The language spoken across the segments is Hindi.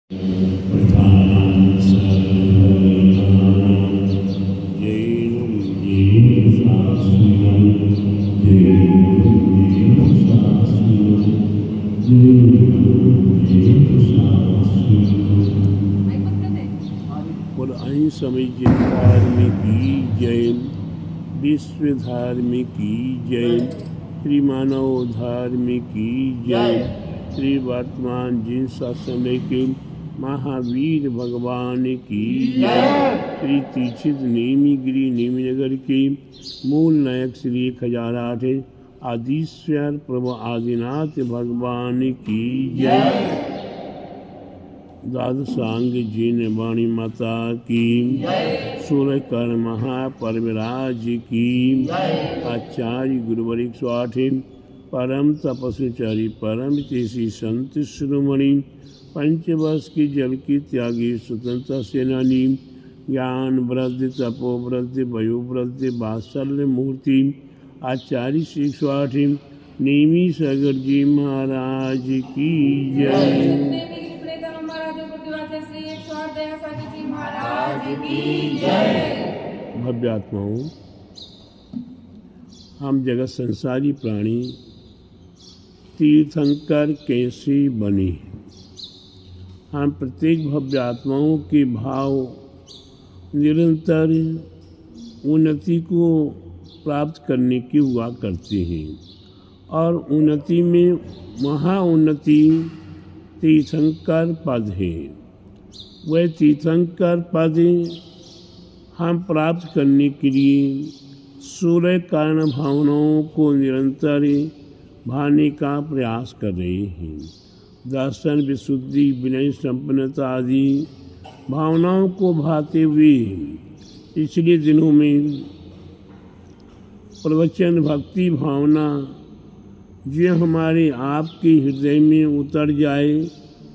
समय धार्मिकी जय, विश्व धार्मिकी जय, श्री मानव धार्मिकी जय, श्री वर्तमान जिन समय के महावीर भगवान की जय, श्री तीक्षित नेमीगिरी नेमीनगर के मूल नायक श्री 1008 आदिश्वर प्रभु आदिनाथ भगवान की जय, द्वादशांग जिन वाणी माता की, सूर्यकर महापरविराज की, आचार्य गुरुवर 108 परम तपस्विचारी परम तेसी संत शिरोमणि, पंचवर्ष की जल की त्यागी स्वतंत्रता सेनानी, ज्ञान वृद्धि तपो वृद्धि वयो वृद्धि वात्सल्य मूर्ति, आचार्य श्री 108 नेमी सागर जी महाराज की जय। भव्य आत्माओं, हम जगत संसारी प्राणी तीर्थंकर कैसे बने? हम प्रत्येक भव्य आत्माओं के भाव निरंतर उन्नति को प्राप्त करने की हुआ करते हैं और उन्नति में महाउन्नति तीर्थंकर पद है। वह तीर्थंकर पद हम प्राप्त करने के लिए सूर्य कारण भावनाओं को निरंतर भाने का प्रयास कर रहे हैं। दर्शन विशुद्धि विनय संपन्नता आदि भावनाओं को भाते हुए पिछले दिनों में प्रवचन भक्ति भावना जो हमारे आपके हृदय में उतर जाए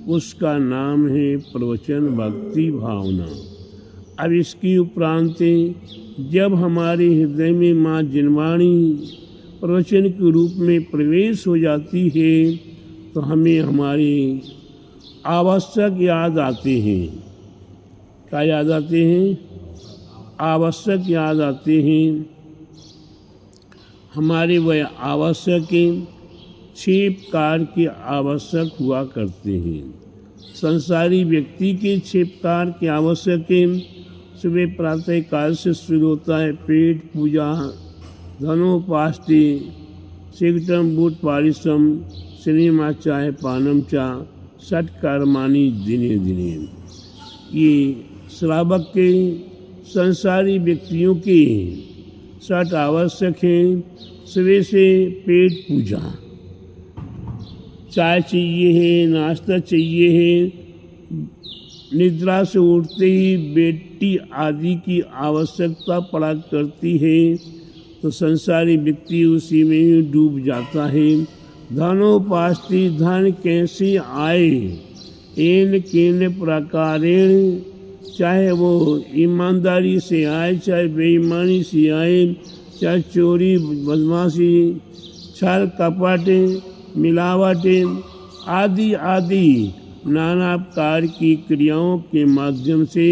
उसका नाम है प्रवचन भक्ति भावना। अब इसकी उपरांत जब हमारे हृदय में माँ जिनवाणी प्रवचन के रूप में प्रवेश हो जाती है तो हमें हमारे आवश्यक याद आते हैं। क्या याद आते हैं? आवश्यक याद आते हैं। हमारे वह आवश्यक 6 प्रकार के आवश्यक हुआ करते हैं। संसारी व्यक्ति के 6 प्रकार के आवश्यक सुबह प्रातः काल से शुरू होता है पेट पूजा, धनोपाष्टि, सिगटम बूट पारिश्रम, सिनेमा चाय पानम चा, षटकर्माणि दिने दिने। ये श्रावक के संसारी व्यक्तियों के 6 आवश्यक हैं। सुबह से पेट पूजा, चाय चाहिए है, नाश्ता चाहिए है, निद्रा से उठते ही बेटी आदि की आवश्यकता पड़ा करती है तो संसारी व्यक्ति उसी में ही डूब जाता है। धनोपाष्टि, धन कैसे आए इन किन प्रकारेण, चाहे वो ईमानदारी से आए चाहे बेईमानी से आए, चाहे चोरी बदमाशी छल कपट मिलावट आदि आदि नाना प्रकार की क्रियाओं के माध्यम से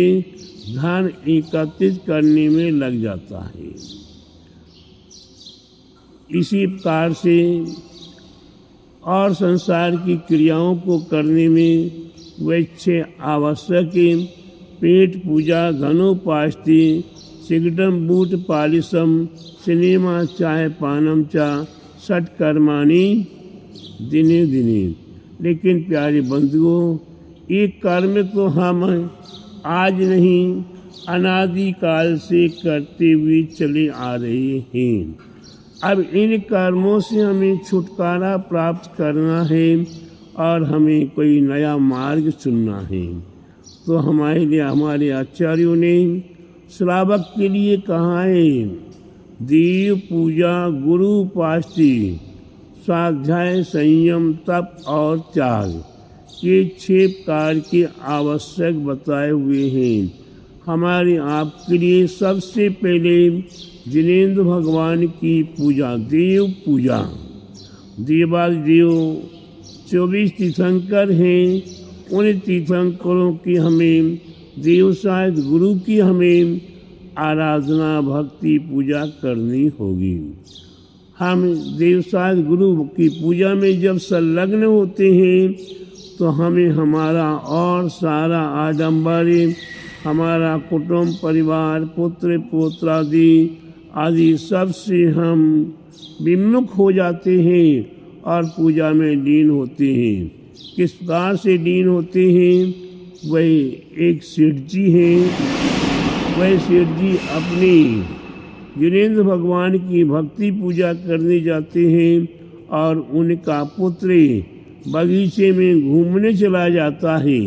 धन एकत्रित करने में लग जाता है। इसी प्रकार से और संसार की क्रियाओं को करने में वह 6 आवश्यक पेट पूजा, धनोपाष्टि, सिगटम बूट पालिशम, सिनेमा चाय पानम चा, षटकर्माणि दिने दिने। लेकिन प्यारे बंधुओं, एक कर्म तो हम आज नहीं अनादि काल से करते हुए चले आ रहे हैं। अब इन कर्मों से हमें छुटकारा प्राप्त करना है और हमें कोई नया मार्ग चुनना है। तो हमारे लिए हमारे आचार्यों ने श्रावक के लिए कहा है देव पूजा, गुरु उपासना, स्वाध्याय, संयम, तप और त्याग, ये 6 प्रकार के आवश्यक बताए हुए हैं। हमारे आपके लिए सबसे पहले जिनेंद्र भगवान की पूजा, देव पूजा। देवादिदेव 24 तीर्थंकर हैं उन तीर्थंकरों की हमें, देवसायत गुरु की हमें आराधना भक्ति पूजा करनी होगी। हम देवसायत गुरु की पूजा में जब संलग्न होते हैं तो हमें हमारा और सारा आडंबर, हमारा कुटुंब परिवार पुत्र पुत्रादि आदि सब से हम विमुख हो जाते हैं और पूजा में लीन होते हैं। किस प्रकार से लीन होते हैं? वही एक सेठ जी हैं, वह सेठ जी अपनी जिनेंद्र भगवान की भक्ति पूजा करने जाते हैं और उनका पुत्र बगीचे में घूमने चला जाता है।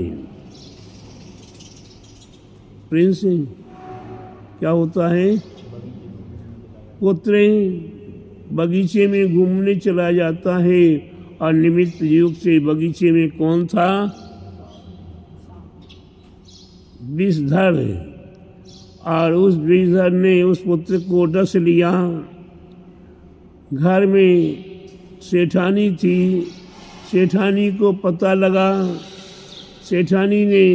प्रिंस क्या होता है? पुत्र बगीचे में घूमने चला जाता है और निमित्त युग से बगीचे में कौन था? विषधर। और उस विषधर ने उस पुत्र को डस लिया। घर में सेठानी थी, सेठानी को पता लगा। सेठानी ने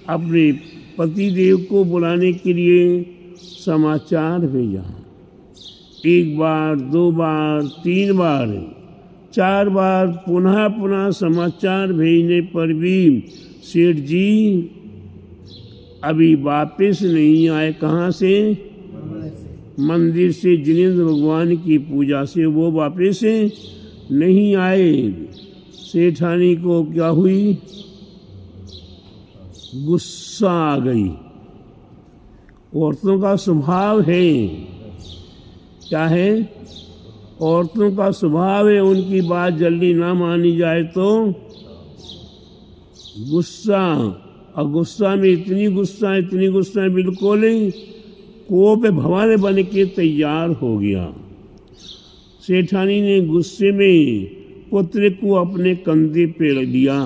अपने पतिदेव को बुलाने के लिए समाचार भेजा। एक बार, दो बार, तीन बार, चार बार पुनः पुनः समाचार भेजने पर भी सेठ जी अभी वापस नहीं आए। कहाँ से? मंदिर से, जिनेंद्र भगवान की पूजा से वो वापस नहीं आए। सेठानी को क्या हुई? गुस्सा आ गई। औरतों का स्वभाव है, क्या है? औरतों का स्वभाव है, उनकी बात जल्दी ना मानी जाए तो गुस्सा। और गुस्सा में इतनी गुस्सा बिल्कुल कोप भवन बन के तैयार हो गया। सेठानी ने गुस्से में पुत्र को अपने कंधे पे रख दिया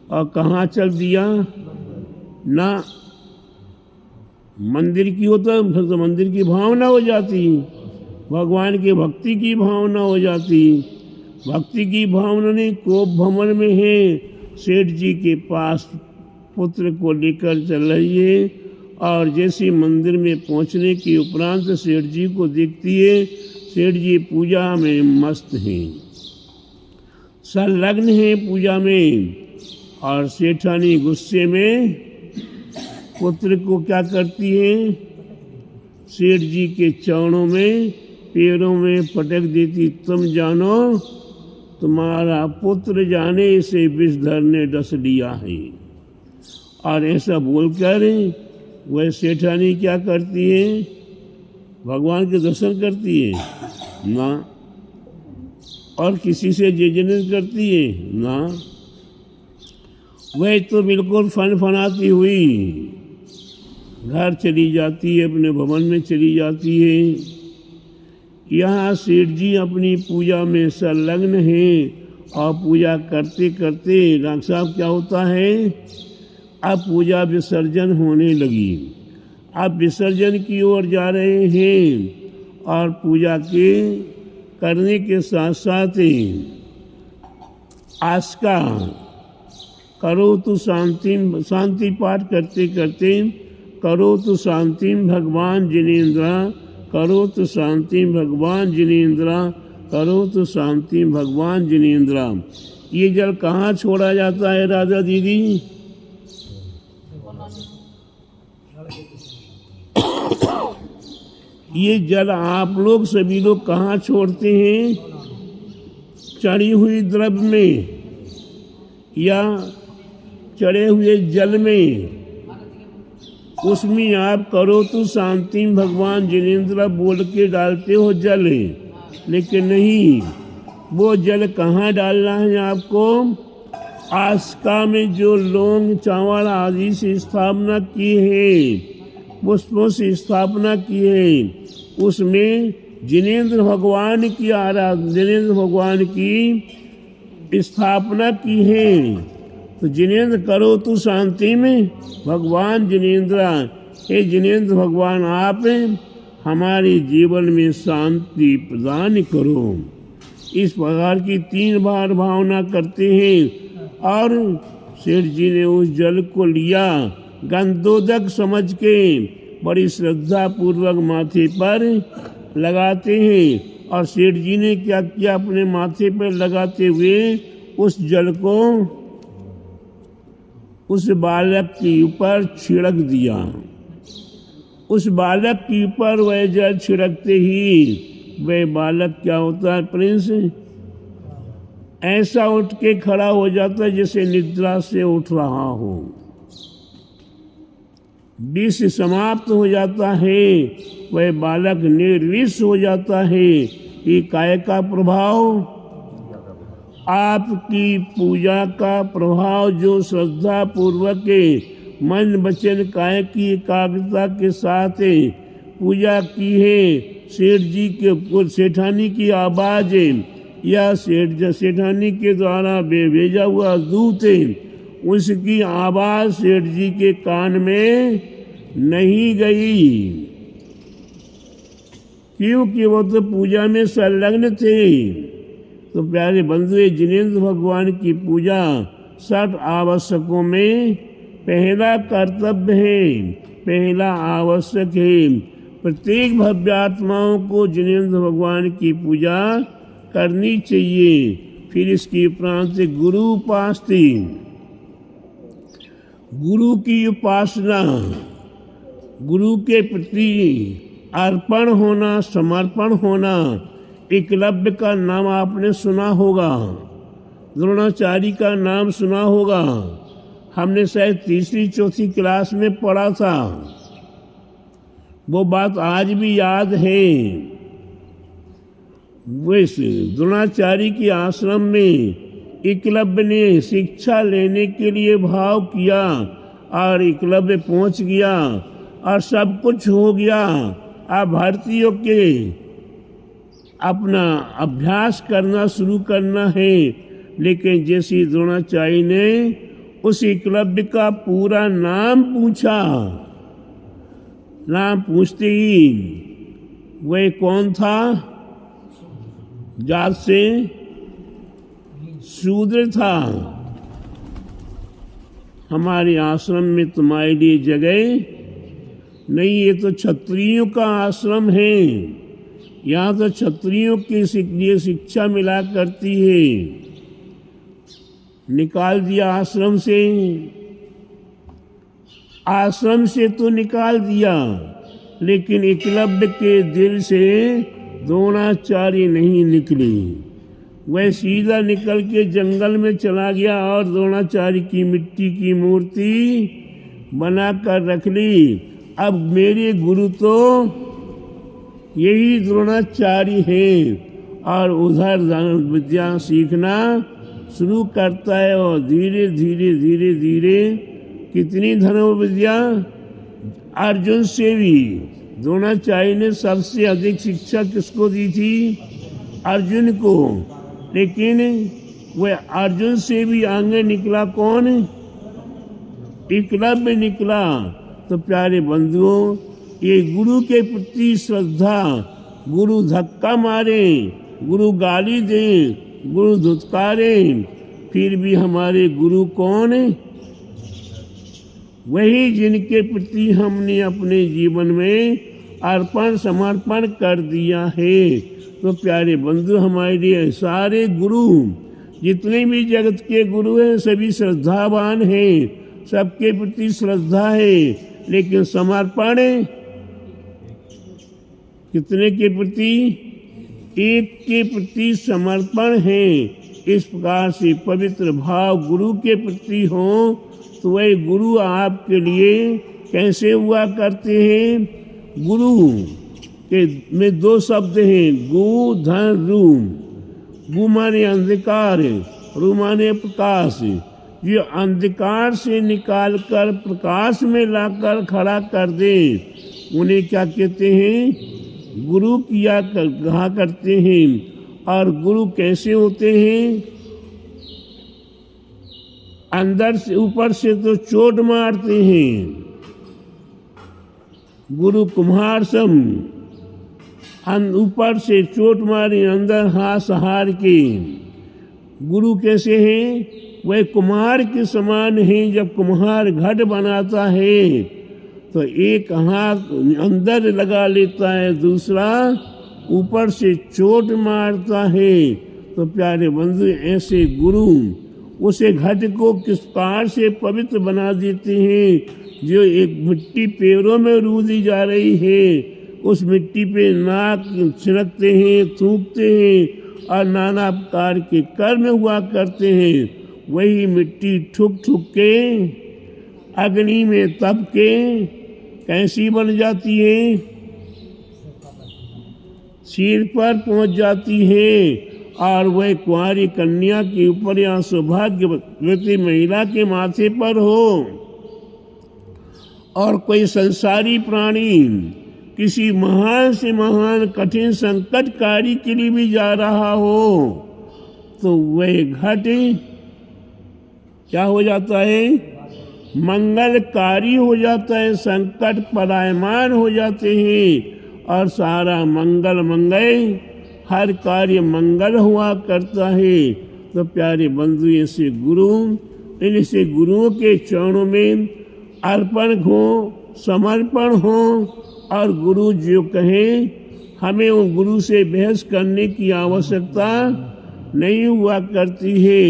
और कहाँ चल दिया? ना मंदिर की होता, फिर तो मंदिर की भावना हो जाती, भगवान के भक्ति की भावना हो जाती। भक्ति की भावना ने कोप भवन में है। सेठ जी के पास पुत्र को लेकर चल रही है और जैसे मंदिर में पहुंचने के उपरांत सेठ जी को देखती है, सेठ जी पूजा में मस्त हैं, संलग्न हैं पूजा में। और सेठानी गुस्से में पुत्र को क्या करती है? सेठ जी के चरणों में, पैरों में पटक देती। तुम जानो, तुम्हारा पुत्र जाने से विषधर ने डस लिया है। और ऐसा बोलकर वह सेठानी क्या करती है? भगवान के दर्शन करती है ना, और किसी से जजन करती है ना। वह तो बिल्कुल फनाती हुई घर चली जाती है, अपने भवन में चली जाती है। यहाँ सेठ जी अपनी पूजा में संलग्न हैं और पूजा करते करते डॉक्टर साहब क्या होता है? अब पूजा विसर्जन होने लगी। अब विसर्जन की ओर जा रहे हैं और पूजा के करने के साथ साथ आस्का करो तो शांति पाठ करते करते करो तो शांति भगवान जिनेंद्र, करो तो शांति भगवान जिनेंद्र, करो तो शांति भगवान जिनेंद्र। ये जल कहाँ छोड़ा जाता है राजा दीदी? ये जल आप लोग सभी लोग कहाँ छोड़ते हैं? चढ़ी हुई द्रव्य में या चढ़े हुए जल में, उसमें आप करो तो शांति भगवान जिनेंद्र बोल के डालते हो जल। लेकिन नहीं, वो जल कहाँ डालना है आपको? आस्का में जो लौंग चावल आदि से स्थापना की है, पुष्पों से स्थापना की है, उसमें जिनेंद्र भगवान की आराधना, जिनेंद्र भगवान की स्थापना की है। तो जिनेंद्र करो तो शांति में भगवान जिनेंद्र, हे जिनेंद्र भगवान आप हमारे जीवन में शांति प्रदान करो। इस प्रकार की 3 बार भावना करते हैं और सेठ जी ने उस जल को लिया, गंधोदक समझ के बड़ी श्रद्धा पूर्वक माथे पर लगाते हैं। और सेठ जी ने क्या किया, अपने माथे पर लगाते हुए उस जल को उस बालक के ऊपर छिड़क दिया। उस बालक के ऊपर वह जल छिड़कते ही वह बालक क्या होता है प्रिंस, ऐसा उठ के खड़ा हो जाता है जैसे निद्रा से उठ रहा हो। विष समाप्त हो जाता है, वह बालक निर्विष हो जाता है। ये काय का प्रभाव, आपकी पूजा का प्रभाव, जो श्रद्धा पूर्वक के मन वचन काया की एकाग्रता के साथ पूजा की है। सेठ जी के सेठानी की आवाज या सेठानी के द्वारा भेजा हुआ दूत, उसकी आवाज सेठ जी के कान में नहीं गई, क्योंकि वो तो पूजा में संलग्न थे। तो प्यारे बंधु, जिनेंद्र भगवान की पूजा 60 आवश्यकों में पहला कर्तव्य है, पहला आवश्यक है। प्रत्येक भव्यात्माओं को जिनेंद्र भगवान की पूजा करनी चाहिए। फिर इसके उपरांत गुरु उपासना, गुरु की उपासना, गुरु के प्रति अर्पण होना, समर्पण होना। एकलव्य का नाम आपने सुना होगा, द्रोणाचार्य का नाम सुना होगा, हमने शायद 3री-4थी क्लास में पढ़ा था। वो बात आज भी याद है। वैसे द्रोणाचार्य के आश्रम में एकलव्य ने शिक्षा लेने के लिए भाव किया और एकलव्य पहुंच गया और सब कुछ हो गया। अब भारतीयों के अपना अभ्यास करना शुरू करना है। लेकिन जैसे द्रोणाचार्य ने उस एकलव्य का पूरा नाम पूछा, नाम पूछते ही वह कौन था, जात से शूद्र था। हमारे आश्रम में तुम्हारे लिए जगह नहीं, ये तो क्षत्रियों का आश्रम है, यहाँ तो क्षत्रियों के लिए शिक्षा मिला करती है। निकाल दिया आश्रम से, आश्रम से तो निकाल दिया, लेकिन एकलव्य के दिल से द्रोणाचार्य नहीं निकली। वह सीधा निकल के जंगल में चला गया और द्रोणाचार्य की मिट्टी की मूर्ति बनाकर रख ली। अब मेरे गुरु तो यही द्रोणाचार्य है, और उधर विद्या सीखना शुरू करता है। और धीरे धीरे धीरे धीरे कितनी धनुर्विद्या, अर्जुन से भी द्रोणाचार्य ने सबसे अधिक शिक्षा किसको दी थी, अर्जुन को। लेकिन वह अर्जुन से भी आगे निकला कौन, एकलव्य निकला। तो प्यारे बंधुओं, ये गुरु के प्रति श्रद्धा, गुरु धक्का मारे, गुरु गाली दे, गुरु धुतकारे, फिर भी हमारे गुरु कौन है, वही जिनके प्रति हमने अपने जीवन में अर्पण समर्पण कर दिया है। तो प्यारे बंधु, हमारे लिए सारे गुरु, जितने भी जगत के गुरु हैं, सभी श्रद्धावान हैं, सबके प्रति श्रद्धा है, लेकिन समर्पण कितने के प्रति, एक के प्रति समर्पण है। इस प्रकार से पवित्र भाव गुरु के प्रति हो तो वह गुरु आपके लिए कैसे हुआ करते हैं। गुरु के में 2 शब्द हैं, गु धन रू। गु माने अंधकार, रू माने प्रकाश। ये अंधकार से निकालकर प्रकाश में लाकर खड़ा कर दे, उन्हें क्या कहते हैं, गुरु किया कहा करते हैं। और गुरु कैसे होते हैं, अंदर से ऊपर से तो चोट मारते हैं, गुरु कुम्हार सम, ऊपर से चोट मारी, अंदर हाथ सहार के। गुरु कैसे हैं? वह कुम्हार के समान हैं। जब कुम्हार घट बनाता है तो एक हाथ अंदर लगा लेता है, दूसरा ऊपर से चोट मारता है। तो प्यारे बंधु, ऐसे गुरु उसे घट को किस प्रकार से पवित्र बना देते हैं। जो एक मिट्टी पैरों में रूदी जा रही है, उस मिट्टी पे नाक छिड़कते हैं, थूकते हैं और नाना प्रकार के कर्म हुआ करते हैं। वही मिट्टी ठुक ठुक के अग्नि में तप के कैसी बन जाती है? सिर पर पहुंच जाती है। और वह कुंवारी कन्या के ऊपर या सौभाग्यवती महिला के माथे पर हो, और कोई संसारी प्राणी किसी महान से महान कठिन संकटकारी के लिए भी जा रहा हो, तो वह घट क्या हो जाता है? मंगलकारी हो जाता है। संकट पलायमान हो जाते हैं और सारा मंगल हर कार्य मंगल हुआ करता है। तो प्यारे बंधु, ऐसे गुरु, इनसे गुरुओं के चरणों में अर्पण हो, समर्पण हो, और गुरु जो कहें हमें उन गुरु से बहस करने की आवश्यकता नहीं हुआ करती है।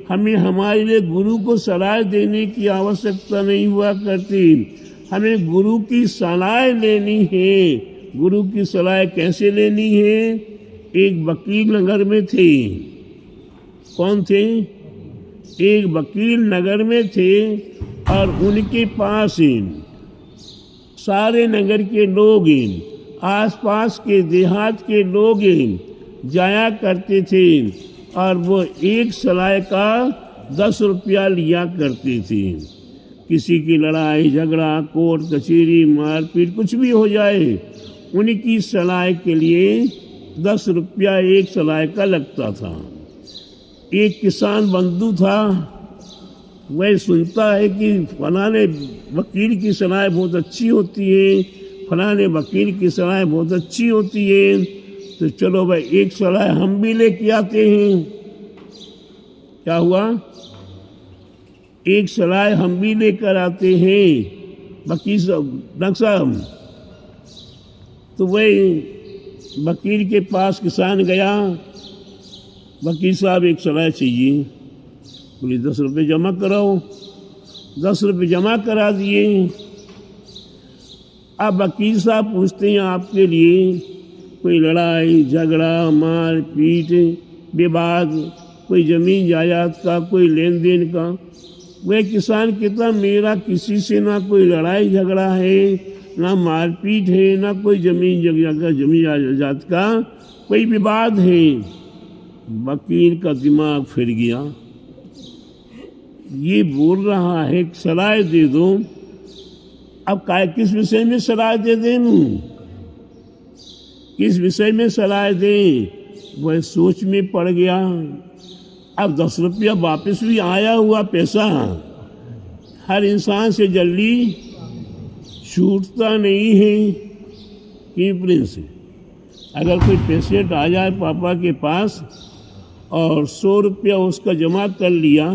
हमें हमारे लिए गुरु को सलाह देने की आवश्यकता नहीं हुआ करती। हमें गुरु की सलाह लेनी है। गुरु की सलाह कैसे लेनी है? एक वकील नगर में थे। कौन थे? एक वकील नगर में थे और उनके पास सारे नगर के लोग, आसपास के देहात के लोग जाया करते थे और वो एक सलाह का 10 रुपया लिया करते थे। किसी की लड़ाई झगड़ा, कोर्ट कचहरी, मारपीट कुछ भी हो जाए, उनकी सलाह के लिए 10 रुपया एक सलाह का लगता था। एक किसान बंधु था, वह सुनता है कि फलाने वकील की सलाह बहुत अच्छी होती है, फलाने वकील की सलाह बहुत अच्छी होती है, तो चलो भाई एक सलाह हम भी लेके आते हैं। क्या हुआ? एक सलाह हम भी लेकर आते हैं वकील साहब। तो वही वकील के पास किसान गया, वकील साहब एक सलाह चाहिए। बोले 10 रुपये जमा कराओ। 10 रुपये जमा करा दिए। अब वकील साहब पूछते हैं आपके लिए कोई लड़ाई झगड़ा, मार पीट, विवाद, कोई जमीन जायदाद का, कोई लेन देन का? वह किसान कहता मेरा किसी से ना कोई लड़ाई झगड़ा है, ना मारपीट है, ना कोई जमीन जायदाद का कोई विवाद है। वकील का दिमाग फिर गया। ये बोल रहा है सलाह दे दो, अब किस विषय में सलाह दे दें? किस विषय में सलाह दें? वह सोच में पड़ गया। अब 10 रुपया वापस भी आया हुआ पैसा हर इंसान से जल्दी छूटता नहीं है कि प्रिंस। अगर कोई पेशेंट आ जाए पापा के पास और 100 रुपया उसका जमा कर लिया,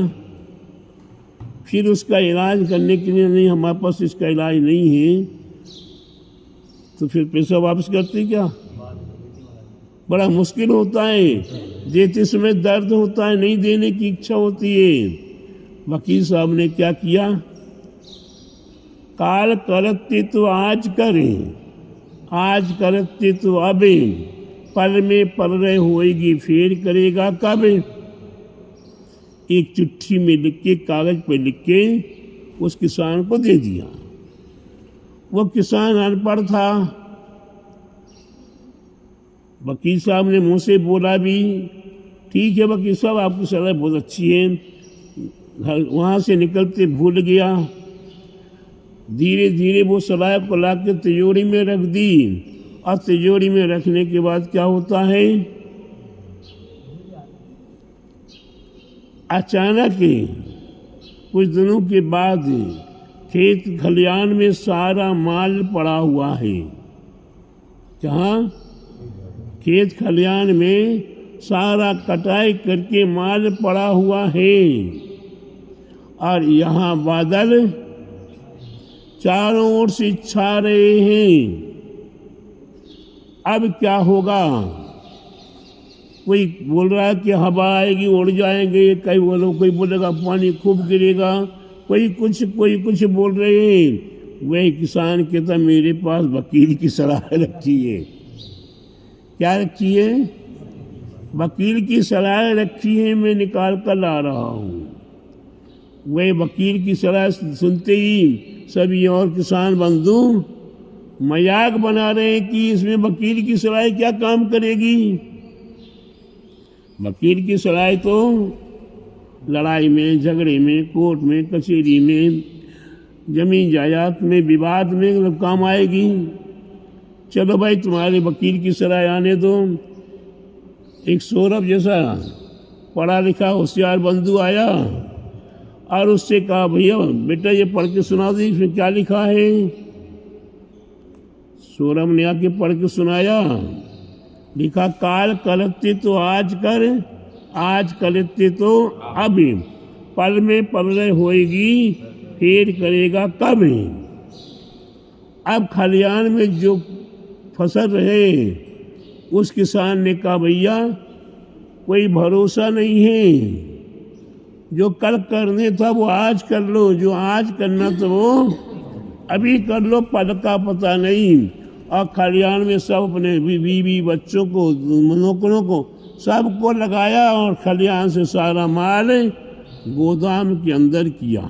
फिर उसका इलाज करने के लिए नहीं, हमारे पास इसका इलाज नहीं है, तो फिर पैसा वापस करते क्या? बड़ा मुश्किल होता है। देते समय दर्द होता है, नहीं देने की इच्छा होती है। वकील साहब ने क्या किया? काल करते तो आज करें, आज करते तो अब, पल में पल रहे होएगी फिर करेगा कब। एक चिट्ठी में लिख के, कागज पे लिख के उस किसान को दे दिया। वो किसान अनपढ़ था। वकील साहब ने मुंह से बोला भी, ठीक है वकील साहब आपकी सलाह बहुत अच्छी है। वहाँ से निकलते भूल गया। धीरे धीरे वो सलाह को ला के तिजोरी में रख दी, और तिजोरी में रखने के बाद क्या होता है? अचानक कुछ दिनों के बाद खेत खलियान में सारा माल पड़ा हुआ है। जहाँ खेत खलियान में सारा कटाई करके माल पड़ा हुआ है और यहाँ बादल चारों ओर से छा रहे हैं। अब क्या होगा? कोई बोल रहा है कि हवा आएगी, उड़ जाएंगे, कोई बोलेगा पानी खूब गिरेगा, कोई कुछ बोल रहे हैं। वही किसान कहता मेरे पास वकील की सलाह रखी है। क्या रखी है? वकील की सलाह रखी है, मैं निकाल कर ला रहा हूँ। वही वकील की सलाह सुनते ही सभी और किसान बंधु मजाक बना रहे हैं कि इसमें वकील की सलाह क्या काम करेगी। वकील की सलाह तो लड़ाई में, झगड़े में, कोर्ट में, कचहरी में, जमीन जायदाद में, विवाद में काम आएगी। चलो भाई तुम्हारे वकील की सलाह आने दो। एक सौरभ जैसा पढ़ा लिखा होशियार बंधु आया और उससे कहा भैया बेटा ये पढ़ के सुना दी, इसमें क्या लिखा है। सौरभ ने आके पढ़ के सुनाया। लिखा काल कलत्ते तो आज कर, आज कलत्ते तो अभी, पल में प्रलय होएगी, फिर करेगा कब। अब खलियान में जो फसल रहे उस किसान ने कहा भैया कोई भरोसा नहीं है, जो कल करने था वो आज कर लो, जो आज करना था वो अभी कर लो, पल का पता नहीं। और खलियान में सब अपने बीवी बच्चों को, नौकरों को सबको लगाया और खलियान से सारा माल गोदाम के अंदर किया।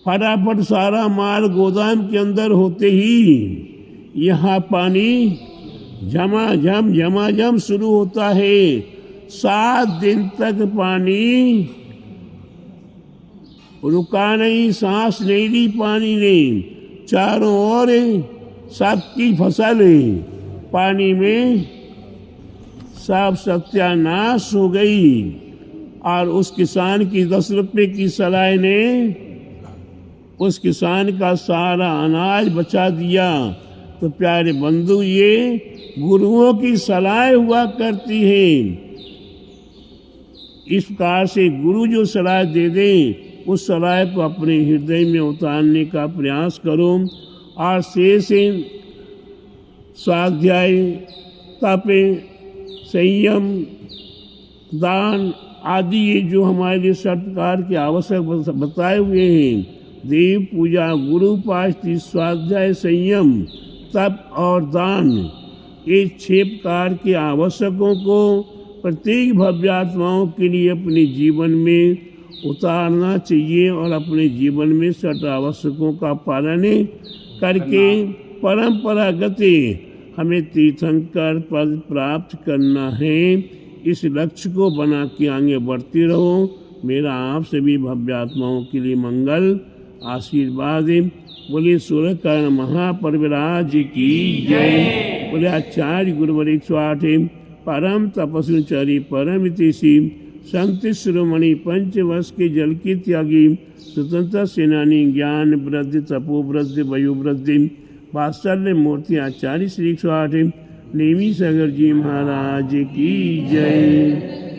फटाफट सारा माल गोदाम के अंदर होते ही यहाँ पानी झमाझम शुरू होता है। 7 दिन तक पानी रुका नहीं, सांस नहीं ली पानी ने। चारों ओर सबकी फसल पानी में सब सत्यानाश हो गई और उस किसान की 10 रुपए की सलाह ने उस किसान का सारा अनाज बचा दिया। तो प्यारे बंधु ये गुरुओं की सलाह हुआ करती है। इस प्रकार से गुरु जो सलाह दे दे उस सलाह को अपने हृदय में उतारने का प्रयास करो और शेष स्वाध्याय, तप, संयम, दान आदि ये जो हमारे लिए सत्कार के आवश्यक बताए हुए हैं, देव पूजा, गुरु उपासना, स्वाध्याय, संयम, तप और दान, ये 6 प्रकार के आवश्यकों को प्रत्येक भव्यात्माओं के लिए अपने जीवन में उतारना चाहिए और अपने जीवन में सट आवश्यकों का पालन करके परंपरागत हमें तीर्थंकर पद प्राप्त करना है। इस लक्ष्य को बना के आगे बढ़ते रहो। मेरा आप सभी भव्यात्माओं के लिए मंगल आशीर्वाद। बोले सूर्यकर्ण महापरिवराज की जय। बोले आचार्य गुरुवर 108 परम तपस्विचरी परम इतिशी संत शिरोमणि पंचवर्ष के जल की त्यागी स्वतंत्र सेनानी ज्ञान वृद्धि तपो वृद्धि वयु वृद्धि वात्सल्य मूर्ति आचार्य श्री 108 नेमी सागर जी महाराज की जय।